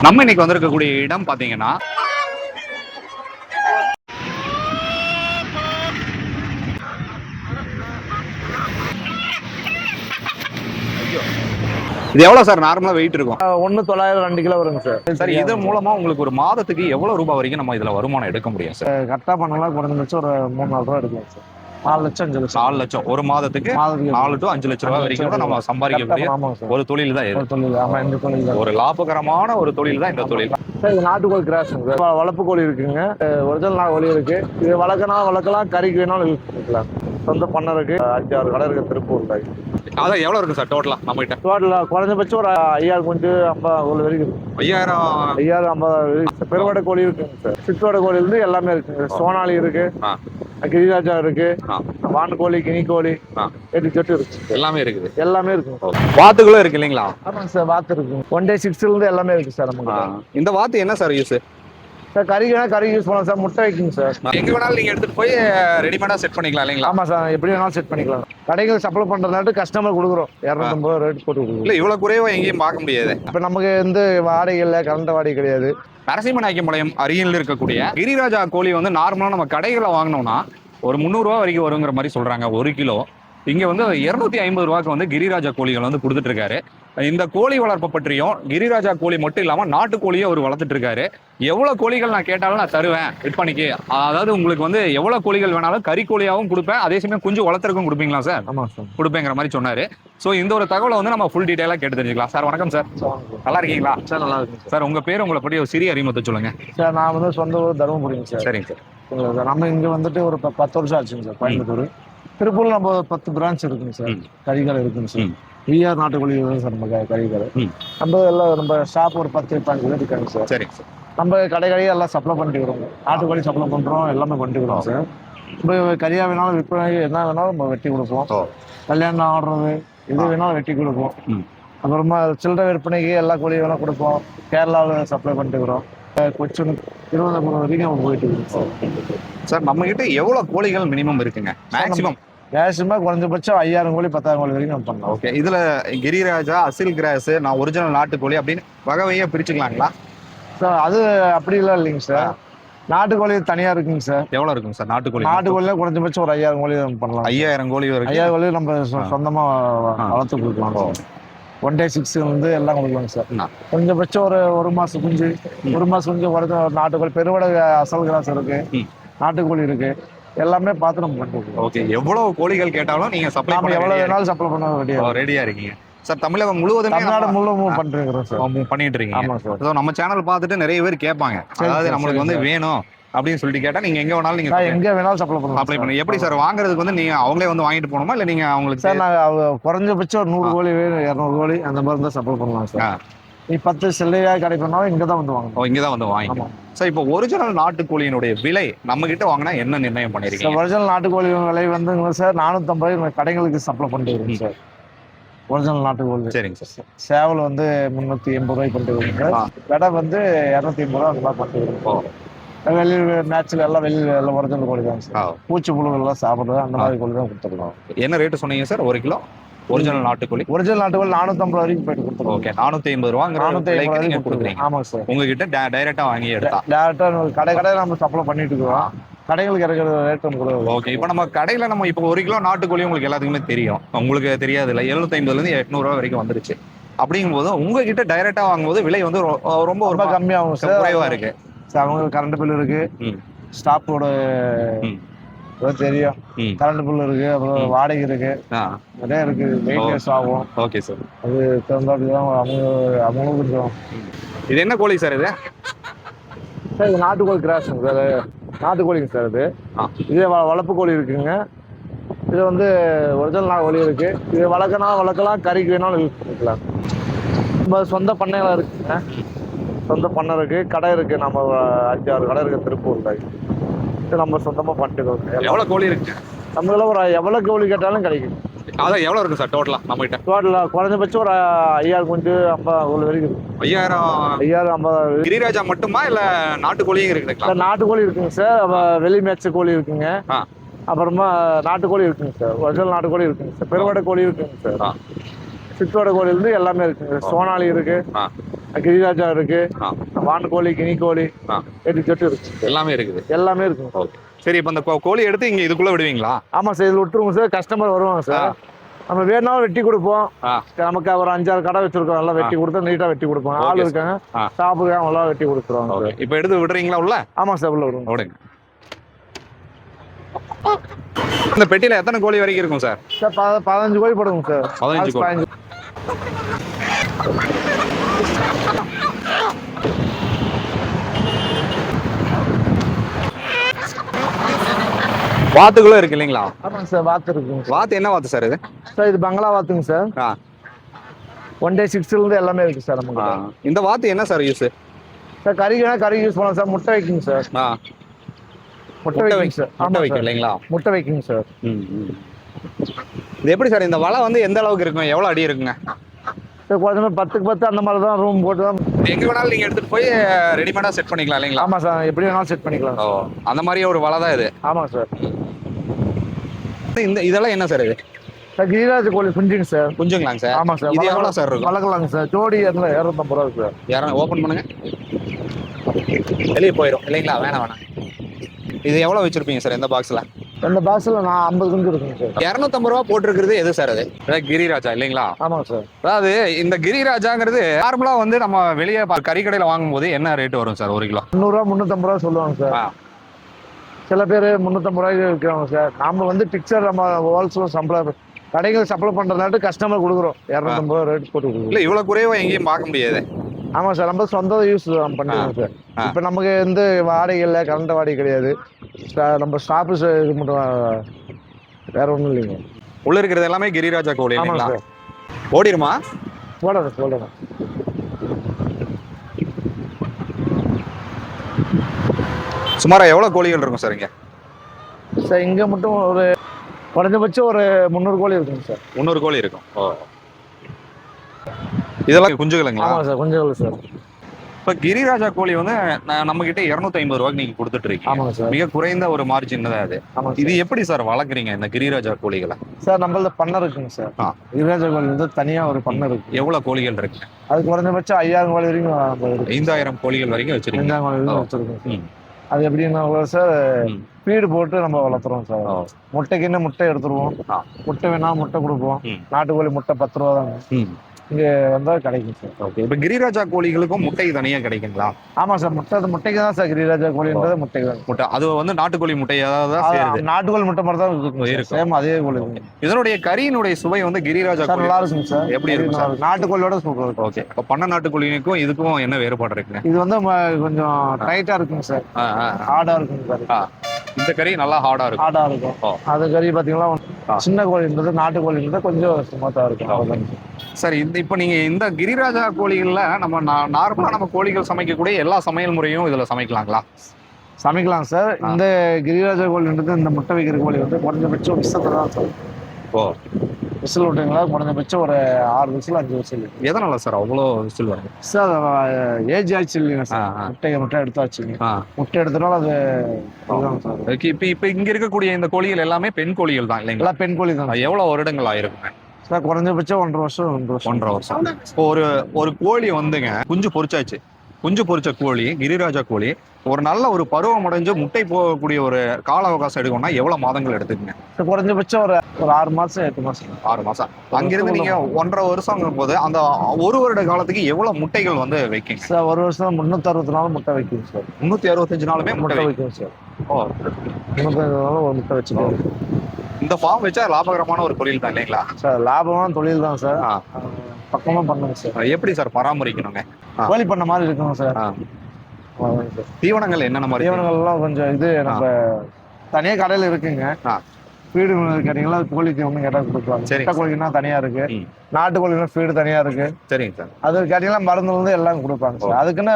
நம்ம இன்னைக்கு வந்திருக்கக்கூடிய இடம் பாத்தீங்கன்னா இது எவ்வளவு சார் நார்மலா வெயிட் இருக்கும்? 900 2 கிலோ வருங்க சார். சார் இது மூலமா உங்களுக்கு ஒரு மாதத்துக்கு எவ்வளவு ரூபாய் வரைக்கும் நம்ம இதுல வருமானம் எடுக்க முடியும் சார்? கரெக்டா பண்ணலாம் குறைஞ்சபட்சம் ஒரு 3-4 ரூபா எடுக்கலாம் சார். 4 லட்சம் 5 லட்சம் 4 லட்சம் ஒரு மாதத்துக்கு 4 to 5 லட்சம் ரூபாய் வரைக்கும் கூட நம்ம சம்பாதிக்கக்கூடிய ஒரு தொழில் தான் இது. இந்த தொழில் ஒரு லாபகரமான ஒரு தொழில் தான் இந்த தொழில். சார் இது நாட்டுக்கோழி கிராஸுங்க சார். வளர்ப்பு கோழி இருக்குங்க, ஒரிஜினல் கோழி இருக்கு. இது வளர்க்கலாம், கறிக்கு வேணாலும் யூஸ் பண்ணிக்கலாம். சொந்த பண்ணை இருக்கு, 5-6 கடை இருக்கு திருப்பூர்ல. அதான் எவ்வளவு இருக்கு சார் டோட்டலா நம்ம கிட்ட? டோட்டலா குறைஞ்சபட்சம் ஒரு 5000 குஞ்சு 50 வரைக்கும் 50 பெருவாடை கோழி இருக்குங்க சார். சித்தோட கோழி இருந்து எல்லாமே இருக்குங்க. சோனாலி இருக்கு, கிரிராஜா இருக்கு, வான்கோழி, கினி கோழி, 8 செட்டு இருக்கு. எல்லாமே இருக்குது. எல்லாமே இருக்கு. வாத்துகளும் இருக்கு இல்லைங்களா? ஆமாங்க சார், வாத்து இருக்கு. 1 day 6 இருந்து எல்லாமே இருக்கு சார் நமக்கு. இந்த வாத்து என்ன சார் யூஸ்? சார் கறி யூஸ் பண்ணலாம் சார். முட்டை வைக்குங்க சார். எங்க வேணாலும் நீங்க எடுத்துட்டு போய் ரெடிமேடா செட் பண்ணிக்கலாம் இல்லைங்களா? ஆமா சார், எப்படி வேணாலும் செட் பண்ணிக்கலாம். கடைகள் சப்ளை பண்றதாட்டு கஸ்டமர் கொடுக்குறோம். 250 ரேட் போட்டு கொடுக்குறோம். இல்ல இவ்வளவு குறைவா எங்கேயும் பார்க்க முடியாது. இப்ப நமக்கு வந்து வாடகை இல்லை, கரண்ட் வாடகை கிடையாது. நரசிம்மநாயக்கம்பாளையம் அருகில் இருக்கக்கூடிய கிரிராஜா கோழி வந்து நார்மலா நம்ம கடைகளை வாங்கினோம்னா ஒரு 300 ரூபா வரைக்கும் வருங்கிற மாதிரி சொல்றாங்க ஒரு கிலோ. இங்க வந்து 250 ரூபாய்க்கு வந்து கிரிராஜா கோழிகள் வந்து கொடுத்துட்டு இருக்காரு. இந்த கோழி வளர்ப்பை பற்றியும் கிரிராஜா கோழி மட்டும் இல்லாம நாட்டுக்கோழியும் அவர் வளர்த்துட்டு இருக்காரு. எவ்வளவு கோழிகள் நான் கேட்டாலும் நான் தருவேன் விற்பனைக்கு. அதாவது உங்களுக்கு வந்து எவ்வளவு கோழிகள் வேணாலும் கறி கோழியாவும் கொடுப்பேன், அதே சமயம் குஞ்சு வளர்த்துறக்கும் கொடுப்பீங்களா சார்? ஆமா சார், கொடுப்பேங்கிற மாதிரி சொன்னாரு. ஸோ இந்த ஒரு தகவலை வந்து நம்ம ஃபுல் டீடைலா கேட்டு தெரிஞ்சுக்கலாம். சார் வணக்கம் சார். நல்லா இருக்கீங்களா சார்? நல்லா இருக்கு சார். உங்க பேர், உங்களை பற்றி ஒரு சிறிய அறிமுகத்தை சொல்லுங்க சார். நான் வந்து சொந்த ஊர் தருமபுரிங்க சார். சரிங்க சார். நம்ம இங்க வந்துட்டு ஒரு 10 வருஷம் ஆச்சுங்க சார். கோயம்புத்தூர், திருப்பூர்ல நம்ம 10 பிரான்ச் இருக்குங்க சார். கறிக்கடை இருக்குங்க சார். விஆர் நாட்டுக்கோழி சார் நம்ம கறிக்கடை. நம்ம எல்லாம் நம்ம ஷாப் ஒரு 10-15 பேர் இருக்காங்க சார். சரிங்க சார். நம்ம கடையே எல்லாம் சப்ளை பண்ணிட்டு வரோம். நாட்டுக்கோழி சப்ளை பண்றோம், எல்லாமே பண்ணிட்டு வரோம் சார். நம்ம கறியா வேணாலும் விற்பனை என்ன வேணாலும் நம்ம வெட்டி கொடுப்போம். கல்யாணம் ஆடுறது இது வேணாலும் வெட்டி கொடுப்போம். அப்புறமா சில்லறை விற்பனைக்கு எல்லா கோழியும் வேணாலும் கொடுப்போம். கேரளாவில் சப்ளை பண்ணிட்டு வரோம். கொச்சின், திருவனந்தபுரம் வரைக்கும் நம்ம போயிட்டு இருக்கோம் சார். நம்ம கிட்ட எவ்வளவு கோழிகள் மினிமம் இருக்குங்க? மேக்ஸிமம் குறைஞ்சபட்சம் 5000 கோழி 10,000 கோழி வரைக்கும் நம்ம பண்ணலாம். ஓகே. இதுல கிரிராஜா, அசில் கிராஸ், நான் ஒரிஜினல் நாட்டுக்கோழி அப்படின்னு வகையா பிரிச்சுக்கலாங்களா சார்? அது அப்படி எல்லாம் இல்லைங்க சார். நாட்டுக்கோழி தனியா இருக்குங்க சார். எவ்வளவு இருக்கும் சார் நாட்டுக்கோழி? நாட்டுக்கோழில குறைஞ்சபட்சம் ஒரு 5000 கோழி நம்ம பண்ணலாம். 5000 கோழி வரைக்கும் 5000 கோழி நம்ம சொந்தமா வளர்த்து கொடுக்கலாம். 1 day 6 வந்து எல்லாம் கொடுக்கலாங்க சார். குறைஞ்சபட்சம் ஒரு மாசம் குஞ்சு, குறைஞ்ச நாட்டுக்கோழி, பெருவடை, அசல் கிராஸ் இருக்கு, நாட்டுக்கோழி இருக்கு, எல்லாமே பார்த்து நம்ம பண்ணிட்டு. ஓகே. எவ்வளவு கோழிகள் கேட்டாலும் நீங்க சப்ளை பண்ண, எவ்வளவு வேணாலும் சப்ளை பண்ண ரெடியா இருக்கீங்க சார். தமிழகம் முழுவதும் தமிழ்நாடு முழுவதும் பண்ணிட்டு சார். பண்ணிட்டு இருக்கீங்க. ஆமா சார். நம்ம சேனல் பார்த்துட்டு நிறைய பேர் கேட்பாங்க, அதாவது நம்மளுக்கு வந்து வேணும் அப்படின்னு சொல்லிட்டு கேட்டா நீங்க எங்க வேணாலும் நீங்க எங்க வேணாலும் சப்ளை பண்ணலாம். எப்படி சார் வாங்குறதுக்கு வந்து நீங்க அவங்களே வந்து வாங்கிட்டு போகணுமா இல்ல நீங்க அவங்களுக்கு? சார் நாங்க குறைஞ்சபட்சம் 100 கோழி வேணும், 200 கோழி அந்த மாதிரி தான் சப்ளை பண்ணலாம் சார். நீ 10 சில்லையா கிடைப்பனாலும் இங்க தான் வந்து வாங்கணும். இங்க தான் வந்து வாங்கிக்கலாம் சார். இப்போ ஒரிஜினல் நாட்டுக்கோழியினுடைய விலை நம்ம கிட்ட வாங்கினா என்ன நிர்ணயம் பண்ணிருக்கீங்க? ஒரிஜினல் நாட்டுக்கோழி விலை வந்து சார் 450 கடைகளுக்கு சப்ளை பண்ணிட்டு இருக்கோம் சார். ஒரிஜினல் நாட்டுக்கோழி. சரிங்க சார். சேவல் வந்து 380 ரூபாய்க்கு பண்ணிட்டு இருக்கோம். கடை வந்து 280 ரூபா அந்த மாதிரி பண்ணிட்டு இருக்கோம். வெளியில் மேட்ச்ல எல்லாம் வெளியில் ஒரிஜினல் கோழி தான் சார். பூச்சி புழுகள் எல்லாம் சாப்பிடுறது அந்த மாதிரி கோழி தான் கொடுத்துருக்கோம். என்ன ரேட்டு சொன்னீங்க சார் ஒரு கிலோ ஒரிஜினல் நாட்டுக்கோழி? ஒரிஜினல் நாட்டுக்கோழி 450 வரைக்கும் போயிட்டு கொடுத்துருவோம். ஓகே. 450 ரூபாங்க கொடுக்குறீங்க. ஆமாங்க சார். உங்ககிட்ட டைரக்டா வாங்கி எடுத்தா கடை நம்ம சப்ளை பண்ணிட்டு இருக்கோம். கடைகளுக்கு இறக்குற ரேட் நம்ம. ஓகே. இப்போ நம்ம கடையில நம்ம இப்போ 1 கிலோ நாட்டுக்கோழி உங்களுக்கு எல்லாத்துக்குமே தெரியும், உங்களுக்கு தெரியாது இல்லை, 750 இருந்து 800 ரூபா வரைக்கும் வந்துருச்சு. அப்படிங்கும்போது உங்ககிட்ட டைரக்டா வாங்கும்போது விலை வந்து ரொம்ப கம்மியாகும் சார். குறைவா இருக்கு. அவங்களுக்கு கரண்ட் பில் இருக்கு, ஸ்டாப்போட தெரியும், கரண்ட் பில் இருக்கு, அப்புறம் வாடகை இருக்கு, நிறைய இருக்கு, மெயின்டெனன்ஸ் ஆகும். Okay sir. அது தகுந்தாப்புதான் அவங்களும் கொஞ்சம். இது என்ன கோழி சார் இது? சார் இது நாட்டுக்கோழி கிராஸுங்க சார். நாட்டுக்கோழிங்க சார். இதே வளர்ப்பு கோழி இருக்குங்க. இது வந்து ஒரிஜினல் கோழி இருக்கு. இது வளர்க்கலாம், கறிக்கு வேணாலும் யூஸ் பண்ணிக்கலாம். நம்ம சொந்த பண்ணையில இருக்குங்க. சொந்த பண்ணை இருக்கு, கடை இருக்கு. நம்ம 5-6 கடை இருக்கு திருப்பூர்ல. இது நம்ம சொந்தமா பண்ணிட்டு. எவ்வளவு கோழி இருக்கு நம்மள? எவ்வளவு கோழி கேட்டாலும் கிடைக்கும். அதான் எவ்வளவு இருக்கு சார் டோட்டலா நம்ம கிட்ட? டோட்டலா குறைஞ்சபட்சம் ஒரு 5000 குஞ்சு 50 கோழி வரைக்கும். 5000 50. கிரிராஜா மட்டுமா இல்ல நாட்டுக்கோழியும் இருக்குங்களா? நாட்டுக்கோழி இருக்குங்க சார். வெளி மேட்ச கோழி இருக்குங்க. அப்புறமா நாட்டுக்கோழி இருக்குங்க சார். ஒரிஜினல் நாட்டுக்கோழி இருக்குங்க சார். பெருவாடை கோழி இருக்குங்க சார். சித்தோட கோழிலேருந்து எல்லாமே இருக்குங்க. சோனாலி இருக்கு, ஆ கிரிராஜா இருக்கு, ஆ வான்கோழி, கினி கோழி, ஆ எட்டு ஜெட்டு இருக்கு. எல்லாமே இருக்குது. எல்லாமே இருக்குங்க. ஓகே. சரி, இப்போ அந்த கோழி எடுத்து இங்க இதுக்குள்ள விடுவீங்களா? ஆமாம் சார், இதில் விட்டுருவோம் சார். கஸ்டமர் வருவாங்க ஆ சார். நம்ம வேணாலும் வெட்டி கொடுப்போம். ஆ நமக்கு ஒரு 5-6 கடை வச்சிருக்கோம். எல்லாம் வெட்டி கொடுத்தா நீட்டாக வெட்டி கொடுப்போம். ஆள் ஓகே சார். இருக்காங்க, ஆ சாப்பிடுறாங்க, எல்லாம் வெட்டி கொடுத்துருவாங்க ஓகே. சார். இப்போ எடுத்து விடுறீங்களா உள்ள? ஆமாம் சார், உள்ள விடுவோம். விடுங்க. இந்த பெட்டியில எத்தனை கோழி வரைக்கும் இருக்கும் சார்? சார் 15 கோழி போடுங்க சார். 15 கோழி. 15. வாத்துகளும் இருக்கு இல்லைங்களா? ஆமாங்க சார், வாத்து இருக்குங்க சார். வாத்து என்ன வாத்து சார் இது? சார் இது பங்களா வாத்துங்க சார். ஆ 1 day 6லேருந்து எல்லாமே இருக்கு சார் நமக்கு. இந்த வாத்து என்ன சார் யூஸ்? சார் கறிக்குனா கறி யூஸ் பண்ணலாம் சார். முட்டை வைக்குங்க சார். ஆ முட்டை வைக்குங்க சார். முட்டை ஆமாம் வைக்கும் சார், இல்லைங்களா? முட்டை வைக்குங்க சார். இது எப்படி சார் இந்த வலை வந்து எந்த அளவுக்கு இருக்கும்? எவ்வளவு அடி இருக்குங்க? சார் குறைஞ்சது 10க்கு 10 அந்த மாதிரி தான் ரூம் போட்டு தான். எங்க வேணாலும் நீங்க எடுத்துட்டு போய் ரெடிமேடா செட் பண்ணிக்கலாம் இல்லைங்களா? ஆமாம் சார், எப்படி வேணாலும் செட் பண்ணிக்கலாம். ஓ, அந்த மாதிரியே ஒரு வலை தான் இது. ஆமாங்க சார். இதெல்லாம் என்ன சார் இது? சார் கிரிராஜ் கோழி குஞ்சுங்க சார். குஞ்சுங்களாங்க சார்? ஆமாம் சார். இது எவ்வளவு சார் இருக்கும்? வளர்க்கலாங்க சார். ஜோடி 250 ரூபா சார். யாரும் ஓபன் பண்ணுங்க. வெளியே போயிடும் இல்லைங்களா? வேணாம். இது எவ்வளவு வச்சிருப்பீங்க சார் இந்த பாக்ஸ்ல? இந்த பாக்ஸில் நான் 50 குஞ்சு இருக்குங்க சார். 250 ரூபா போட்டிருக்கிறது எது சார் அது? கிரிராஜா இல்லைங்களா? ஆமாங்க சார். அதாவது இந்த கிரிராஜாங்கிறது நார்மலா வந்து நம்ம வெளியே கறிக்கடையில வாங்கும் போது என்ன ரேட் வரும் சார் ஒரு கிலோ? 300 350 ரூபா சொல்லுவாங்க சார். சில பேர் 350 ரூபாய்க்கு விற்கிறாங்க சார். நாம வந்து பிக்சர் நம்ம ஹோல்சேல் சப்ளை கடைகள் சப்ளை பண்றதாட்டு கஸ்டமர் கொடுக்குறோம். 250 ரூபா ரேட் போட்டு கொடுக்குறோம். இல்ல இவ்வளவு குறைவா எங்கேயும் பார்க்க முடியாது. ஆமா சார், நம்ம சொந்த யூஸ் பண்ணிக்கிறோம் சார். இப்போ நமக்கு எந்த வாடகை இல்லை, கரண்ட் வாடகை கிடையாது. நம்ம ஸ்டாப்பு இது மட்டும் வேற ஒன்றும் இல்லைங்க. உள்ள இருக்கிறது எல்லாமே கிரிராஜா கோழி ஆமாம் இல்லைங்களா? சார். ஓடிடுமா? போடுறேன். சுமாரா எவ்வளவு கோழிகள் இருக்கும் சார் இங்க? சார் இங்க மட்டும் ஒரு குறைஞ்சபட்சம் ஒரு 300 கோழி இருக்குங்க சார். 300 கோழி இருக்கும். ஓ, இதெல்லாம் குஞ்சுகளுங்களா? ஆமாம் சார், கொஞ்சம் சார். இப்ப கிரிராஜா கோழி வந்து நம்ம கிட்ட 250 ரூபாய்க்கு நீங்க கொடுத்துட்டு இருக்கீங்க. ஆமாங்க சார். மிக குறைந்த ஒரு மார்ஜின் தான் அது. ஆமாங்க இது எப்படி சார் வளர்க்குறீங்க இந்த கிரிராஜா கோழிகளை? சார் நம்மளது பண்ணை இருக்குங்க சார். கிரிராஜா கோழி வந்து தனியா ஒரு பண்ணை இருக்கு. எவ்வளவு கோழிகள் இருக்கு? அது குறைஞ்சபட்சம் 5000 கோழி வரைக்கும் 5000 கோழிகள் வரைக்கும் வச்சிருக்கீங்க. 5000 கோழி வரைக்கும் வச்சிருக்கோம். அது எப்படின்னா சார், ஃபீடு போட்டு நம்ம வளர்த்துறோம் சார். முட்டைக்குன்னு முட்டை எடுத்துருவோம். முட்டை வேணா முட்டை கொடுப்போம். நாட்டுக்கோழி முட்டை 10 ரூபா தாங்க. இங்க வந்தா கிடைக்கும் சார். ஓகே. இப்ப கிரிராஜா கோழிகளுக்கும் முட்டை தனியா கிடைக்குங்களா? ஆமா சார், முட்டைக்கு தான் சார் கிரிராஜா கோழின்றது முட்டை தான். முட்டை அது வந்து நாட்டுக்கோழி முட்டை தான் சேருது. நாட்டுக்கோழி முட்டை மாதிரி தான் இருக்கும். சேம் அதே கோழி. இதனுடைய கறியினுடைய சுவை வந்து கிரிராஜா கோழி நல்லா இருக்கும் சார். எப்படி இருக்கும் சார்? நாட்டுக்கோழியோட சூப்பர் இருக்கும். ஓகே. இப்ப பண்ண நாட்டுக்கோழிக்கும் இதுக்கும் என்ன வேறுபாடு இருக்குங்க? இது வந்து கொஞ்சம் டைட்டா இருக்குங்க சார். ஹார்டா இருக்குங்க சார். இந்த கறி நல்லா ஹார்டா இருக்கும். ஹார்டா இருக்கும். அது கறி பாத்தீங்கன்னா சின்ன கோழின்றது நாட்டுக்கோழின்றது கொஞ்சம் ஸ்மூத்தா இருக்கும். சரி, இப்ப நீங்க இந்த கிரிராஜா கோழிகள்ல நம்ம நார்மலா நம்ம கோழிகள் சமைக்கக்கூடிய எல்லா சமையல் முறையும் இதுல சமைக்கலாங்களா? சமைக்கலாம் சார். இந்த கிரிராஜா கோழின்றது இந்த முட்டை வைக்கிற கோழி வந்து குறைஞ்சபட்சம் விஷத்தை தான் சார். ஓ, விசில் விட்டுங்களா? குறைஞ்சபட்சம் ஒரு 6 விசில் 5 விசில். எதனால சார் அவ்வளோ விசில் வருது சார்? ஏஜ் ஆச்சு இல்லைங்க சார். முட்டை எடுத்தாச்சுங்க. முட்டை எடுத்தனால அது சார். இப்ப இங்க இருக்கக்கூடிய இந்த கோழிகள் எல்லாமே பெண் கோழிகள் தான் இல்லைங்களா? பெண் கோழி தான். எவ்வளவு வருடங்கள் ஆயிருக்குங்க சார்? குறைஞ்சபட்சம் 1.5 வருஷம். 1.5 வருஷம். இப்போ ஒரு கோழி வந்துங்க குஞ்சு பொரிச்சாச்சு. குஞ்சு பொரிச்ச கோழி கிரிராஜா கோழி ஒரு நல்ல ஒரு பருவம் அடைஞ்சு முட்டை போகக்கூடிய ஒரு கால அவகாசம் எடுக்கணும்னா எவ்வளவு மாதங்கள் எடுத்துக்கங்க? குறைஞ்சபட்சம் ஒரு 6 மாசம் 8 மாசம். 6 மாசம். அங்கிருந்து நீங்க 1.5 வருஷம் போது அந்த ஒரு வருட காலத்துக்கு எவ்வளவு முட்டைகள் வந்து வைக்கீங்க சார்? ஒரு வருஷம் 360 நாள் முட்டை வைக்கும் சார். 365 நாளுமே முட்டை வைக்கும் சார். ஓ, 365 நாள் ஒரு முட்டை வச்சுக்கோங்க. இந்த ஃபார்ம் வச்சா லாபகரமான ஒரு தொழில் தான் இல்லைங்களா சார்? லாபமான தொழில் தான் சார். பக்கமா பண்ணுங்க சார். எப்படி சார் பராமரிக்கணுங்க? கோழி பண்ண மாதிரி இருக்கணும் சார். தீவனங்கள் என்னென்ன மாதிரி? தீவனங்கள்லாம் கொஞ்சம் இது நம்ம தனியா கடையில இருக்குங்க. ஃபீடு கேட்டீங்களா? கோழி தீவனம் கேட்டா கொடுக்கலாம். முட்டை கோழினா தனியா இருக்கு. நாட்டுக்கோழினா ஃபீடு தனியா இருக்கு. சரிங்க சார். அது கேட்டீங்கன்னா மருந்து வந்து எல்லாம் கொடுப்பாங்க சார். அதுக்குன்னு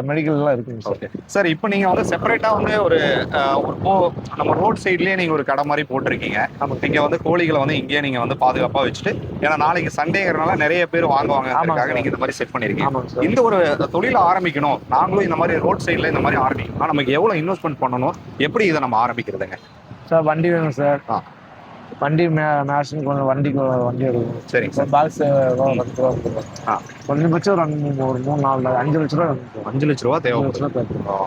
மெடிக்கல் எல்லாம் இருக்குங்க சார். சார், இப்போ நீங்க வந்து செப்பரேட்டா வந்து ஒரு நம்ம ரோட் சைட்லயே நீங்க ஒரு கடை மாதிரி போட்டிருக்கீங்க. நீங்க வந்து கோழிகளை வந்து இங்கேயே நீங்க வந்து பாதுகாப்பா வச்சுட்டு, ஏன்னா நாளைக்கு சண்டேங்கிறனால நிறைய பேர் வாங்குவாங்க, அதுக்காக நீங்க இந்த மாதிரி செட் பண்ணிருக்கீங்க. இந்த ஒரு தொழிலை ஆரம்பிக்கணும், நாங்களும் இந்த மாதிரி ரோட் சைட்ல இந்த மாதிரி ஆரம்பிக்கணும், நமக்கு எவ்வளவு இன்வெஸ்ட்மெண்ட் பண்ணணும், எப்படி இதை நம்ம ஆரம்பிக்கிறதுங்க? சார் வண்டி வேணும் சார். வண்டி மேஷன் கொஞ்சம் வண்டி எடுக்கும். சரிங்க சார். பாக்ஸ் ஆ. குறைஞ்சபட்சம் ஒரு 3-4 5 லட்ச ரூபா 5 லட்ச ரூபா தேவைப்படுது.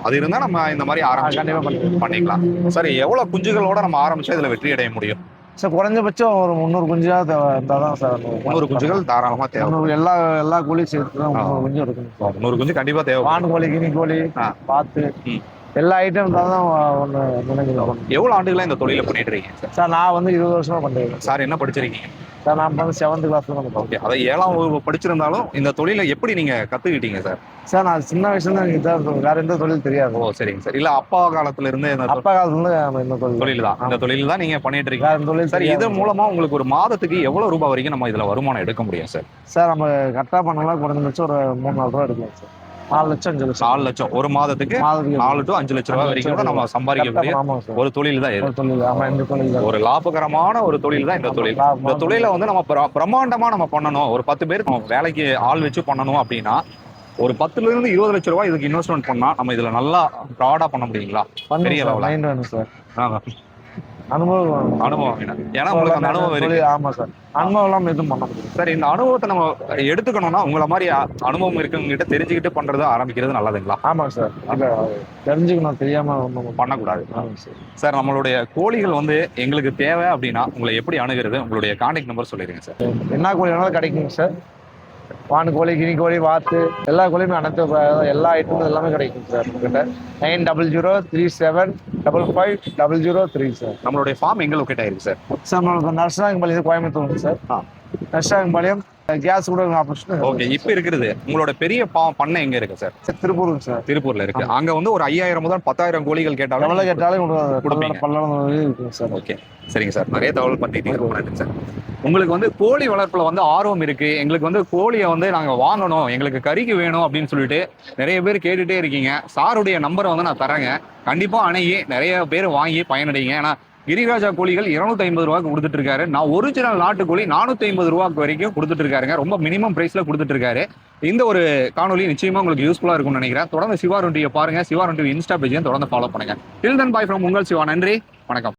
அது இருந்தா நம்ம இந்த மாதிரி கண்டிப்பா பண்ணிக்கலாம். சரி, எவ்வளவு குஞ்சுகளோட நம்ம ஆரம்பிச்சா இதுல வெற்றி அடைய முடியும்? சார் குறைஞ்சபட்சம் ஒரு 300 குஞ்சாவது இருந்தாதான் சார் 300 குஞ்சுகள் தாராளமா தேவை. 300 எல்லா கோழியும் சேர்த்து தான் 300 குஞ்சு இருக்கும் சார். 300 குஞ்சு கண்டிப்பா தேவை. வான் கோழி, கினி கோழி, பாத்து எல்லா ஐட்டம் இருந்தால் தான் ஒன்று நினைக்கிறோம். எவ்வளவு ஆண்டுகளா இந்த தொழில பண்ணிட்டு இருக்கீங்க சார்? நான் வந்து 20 வருஷமா பண்றேன் சார். என்ன படிச்சிருக்கீங்க சார்? நான் வந்து 7th கிளாஸ்ல தான். ஓகே. அதை 7ஆம் வகுப்பு படிச்சிருந்தாலும் இந்த தொழிலை எப்படி நீங்க கத்துக்கிட்டீங்க சார்? சார் நான் சின்ன வயசுல இருந்து எனக்கு தான் வேற எந்த தொழில் தெரியாது. ஓ சரிங்க சார். இல்ல அப்பா காலத்துல இருந்து அப்பா காலத்துல இருந்து இந்த தொழில் தான், இந்த தொழில் தான் நீங்க பண்ணிட்டு வேற இருக்கீங்க. தொழில் சார், தெரியாது. இது மூலமா உங்களுக்கு ஒரு மாதத்துக்கு எவ்வளவு ரூபாய் வரைக்கும் நம்ம இதுல வருமானம் எடுக்க முடியும் சார்? சார் நம்ம கரெக்டா பண்ணலாம் குறைஞ்சபட்சம் ஒரு 3-4 ரூபா எடுக்கலாம் சார். 4 லட்சம் 5 லட்சம் 4 லட்சம் ஒரு மாதத்துக்கு 4 to 5 லட்சம் ரூபாய் வரைக்கும் கூட நம்ம சம்பாதிக்கக்கூடிய ஒரு தொழில் தான் இது. ஒரு தொழில். ஆமா, இந்த தொழில் தான். ஒரு லாபகரமான ஒரு தொழில் தான் இந்த தொழில். இந்த தொழிலை வந்து நம்ம பிரம்மாண்டமா நம்ம பண்ணணும், ஒரு 10 பேருக்கு நம்ம வேலைக்கு ஆள் வச்சு பண்ணணும் அப்படின்னா ஒரு 10ல இருந்து 20 லட்சம் ரூபாய் இதுக்கு இன்வெஸ்ட்மெண்ட் பண்ணா நம்ம இதுல நல்லா ப்ராடா பண்ண முடியுங்களா? பெரிய லெவல்ல மைண்ட் வேணும் சார். அனுபவம் வேணும். ஏன்னா உங்களுக்கு அந்த அனுபவம் இருக்கு. ஆமா சார். அனுபவம் இல்லாம எதுவும் பண்ண முடியும் சார். இந்த அனுபவத்தை நம்ம எடுத்துக்கணும்னா உங்களை மாதிரி அனுபவம் இருக்கவங்க கிட்ட தெரிஞ்சுக்கிட்டு பண்றது ஆரம்பிக்கிறது நல்லதுங்களா? ஆமா சார். தெரிஞ்சுக்கணும், தெரியாம பண்ணக்கூடாது சார். நம்மளுடைய கோழிகள் வந்து எங்களுக்கு தேவை அப்படின்னா உங்களை எப்படி அணுகிறது? உங்களுடைய கான்டாக்ட் நம்பர் சொல்லிடுங்க சார். என்ன கோழி வேணாலும் கிடைக்குங்க சார். வான் கோழி, கினி கோழி, வாத்து எல்லா கோழியுமே அனைத்து எல்லா ஐட்டமும் எல்லாமே கிடைக்கும் சார் உங்ககிட்ட. 9003755003 சார். நம்மளுடைய ஃபார்ம் எங்க லொக்கேட் ஆயிருக்கு சார்? சார் நம்மளுக்கு நர்சராங்கபாளையம் கோயம்புத்தூர் சார். நர்சராங்கபாளையம் கேஸ் கூட ஆப்போசிட். ஓகே. இப்ப இருக்கிறது உங்களோட பெரிய பண்ணை எங்க இருக்கு சார்? திருப்பூர் சார். திருப்பூர்ல இருக்கு. அங்க வந்து ஒரு 5000 முதல் 10000 கோழிகள் கேட்டாலும் எவ்வளவு கேட்டாலும் கொடுப்பீங்க. இருக்கு சார். ஓகே சரிங்க சார். நிறைய தகவல் பத்திட்டீங்க, ரொம்ப நன்றி சார். உங்களுக்கு வந்து கோழி வளர்ப்புல வந்து ஆர்வம் இருக்கு, எங்களுக்கு வந்து கோழியை வந்து நாங்க வாங்கணும், எங்களுக்கு கறிக்கு வேணும் அப்படின்னு சொல்லிட்டு நிறைய பேர் கேட்டுட்டே இருக்கீங்க. சாருடைய நம்பரை வந்து நான் தரேங்க. கண்டிப்பா அணுகி நிறைய பேர் வாங்கி பயனடைங்க. ஏன்னா கிரிராஜா கோழிகள் 250 ரூபாய்க்கு கொடுத்துட்டு இருக்காரு. நான் ஒரிஜினல் நாட்டுக்கோழி 450 ரூபாய்க்கு வரைக்கும் கொடுத்துட்டு இருக்காருங்க. ரொம்ப மினிமம் பிரைஸ்ல கொடுத்துட்டு இருக்காரு. இந்த ஒரு காணொலி நிச்சயமா உங்களுக்கு யூஸ்ஃபுல்லா இருக்கும்னு நினைக்கிறேன். தொடர்ந்து சிவா டுவெண்ட்டியை பாருங்க. சிவா டுவெண்ட்டி இன்ஸ்டா பேஜையும் தொடர்ந்து ஃபாலோ பண்ணுங்க. டில் தென் பை ஃப்ரம் உங்கள் சிவா. நன்றி, வணக்கம்.